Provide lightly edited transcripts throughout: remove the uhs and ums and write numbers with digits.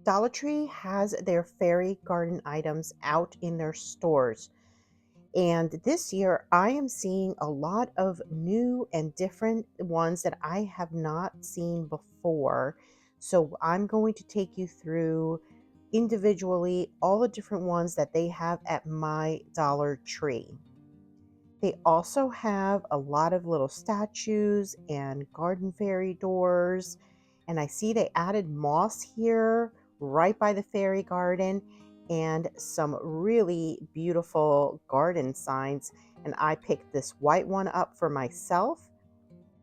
Dollar Tree has their fairy garden items out in their stores. And this year, I am seeing a lot of new and different ones that I have not seen before. So I'm going to take you through individually all the different ones that they have at my Dollar Tree. They also have a lot of little statues and garden fairy doors. And I see they added moss here right by the fairy garden and some really beautiful garden signs. And I picked this white one up for myself.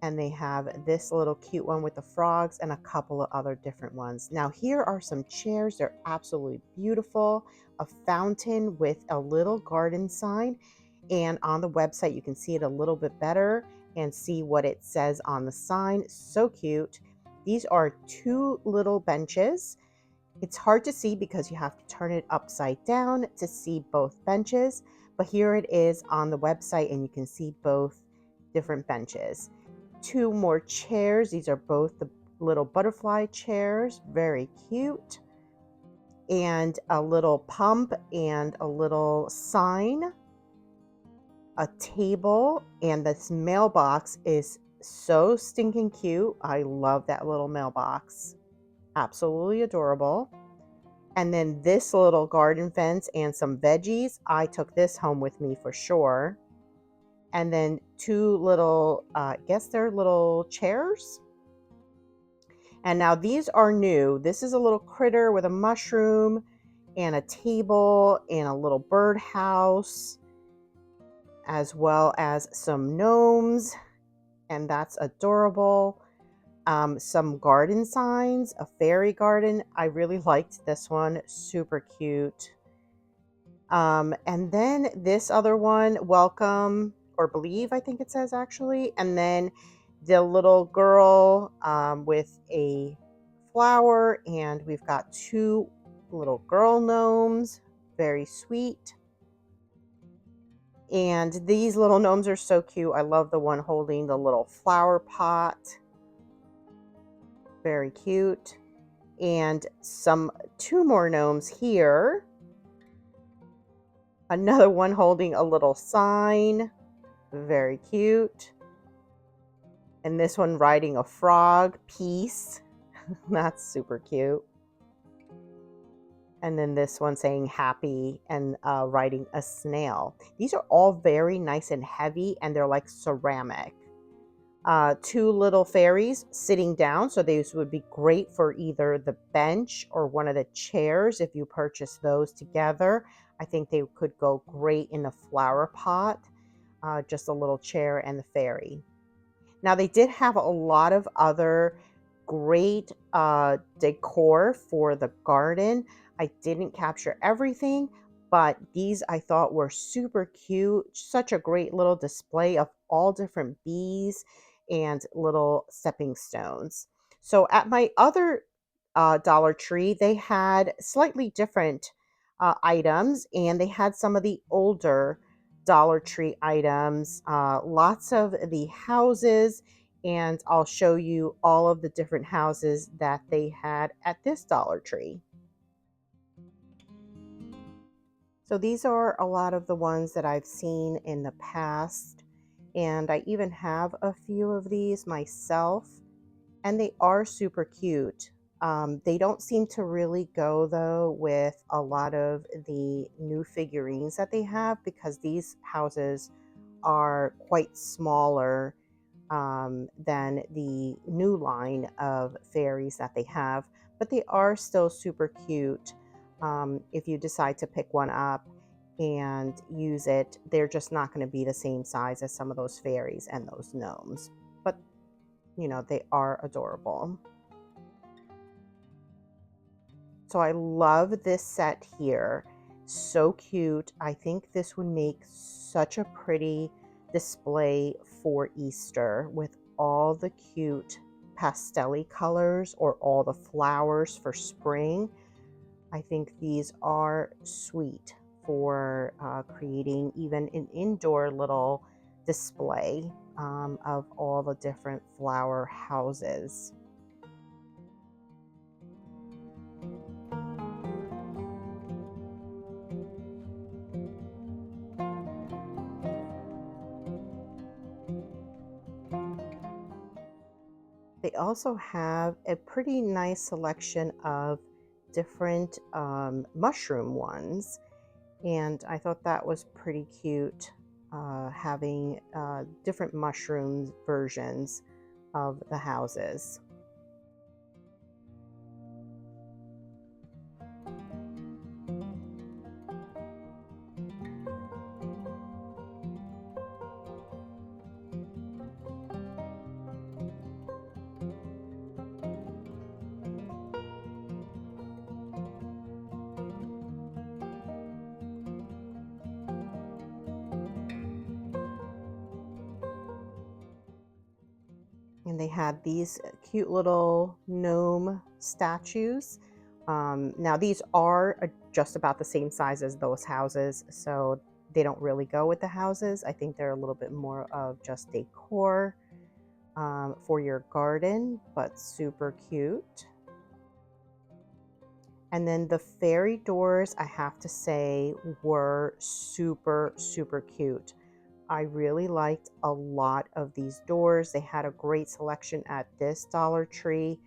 And they have this little cute one with the frogs and a couple of other different ones. Now, here are some chairs. They're absolutely beautiful. A fountain with a little garden sign. And on the website, you can see it a little bit better and see what it says on the sign. So cute. These are two little benches. It's hard to see because you have to turn it upside down to see both benches. But here it is on the website, and you can see both different benches. Two more chairs. These are both the little butterfly chairs. Very cute. And a little pump and a little sign. A table, and this mailbox is so stinking cute. I love that little mailbox. Absolutely adorable. And then this little garden fence and some veggies. I took this home with me for sure. And then two little, I guess they're little chairs. And now these are new. This is a little critter with a mushroom and a table and a little birdhouse, as well as some gnomes, and that's adorable. Some garden signs, a fairy garden. I really liked this one, super cute. And then this other one, welcome or believe, I think it says actually. And then the little girl with a flower, and we've got two little girl gnomes, very sweet. And these little gnomes are so cute. I love the one holding the little flower pot. Very cute. And two more gnomes here. Another one holding a little sign. Very cute. And this one riding a frog. Peace. That's super cute. And then this one saying happy and riding a snail. These are all very nice and heavy, and they're like ceramic. Two little fairies sitting down. So these would be great for either the bench or one of the chairs if you purchase those together. I think they could go great in a flower pot. Just a little chair and the fairy. Now they did have a lot of other great decor for the garden. I didn't capture everything, but these I thought were super cute. Such a great little display of all different bees and little stepping stones. So at my other Dollar Tree, they had slightly different items, and they had some of the older Dollar Tree items, lots of the houses, and I'll show you all of the different houses that they had at this Dollar Tree. So these are a lot of the ones that I've seen in the past, and I even have a few of these myself, and they are super cute. They don't seem to really go though with a lot of the new figurines that they have, because these houses are quite smaller than the new line of fairies that they have, but they are still super cute. If you decide to pick one up and use it, they're just not going to be the same size as some of those fairies and those gnomes, but you know, they are adorable. So I love this set here. So cute. I think this would make such a pretty display for Easter with all the cute pastel colors or all the flowers for spring. I think these are sweet for creating even an indoor little display of all the different flower houses. They also have a pretty nice selection of different mushroom ones, and I thought that was pretty cute, having different mushroom versions of the houses. And they had these cute little gnome statues. Now, these are just about the same size as those houses, so they don't really go with the houses. I think they're a little bit more of just decor for your garden, but super cute. And then the fairy doors, I have to say, were super, super cute. I really liked a lot of these doors. They had a great selection at this Dollar Tree.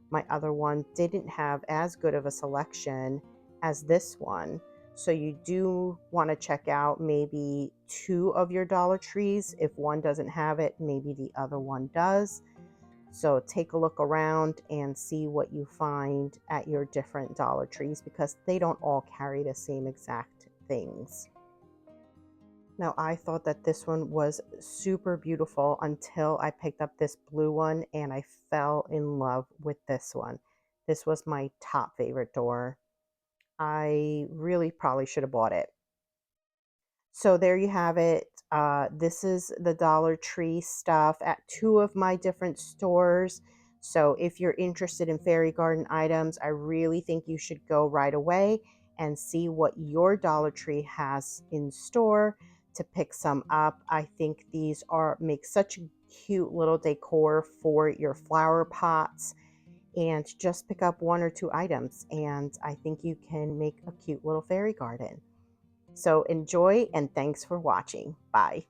My other one didn't have as good of a selection as this one. So you do want to check out maybe two of your Dollar Trees. If one doesn't have it, maybe the other one does. So take a look around and see what you find at your different Dollar Trees, because they don't all carry the same exact things. Now, I thought that this one was super beautiful until I picked up this blue one and I fell in love with this one. This was my top favorite door. I really probably should have bought it. So there you have it. This is the Dollar Tree stuff at two of my different stores. So if you're interested in fairy garden items, I really think you should go right away and see what your Dollar Tree has in store to pick some up. I think these are make such cute little decor for your flower pots, and just pick up one or two items and I think you can make a cute little fairy garden. So enjoy and thanks for watching. Bye.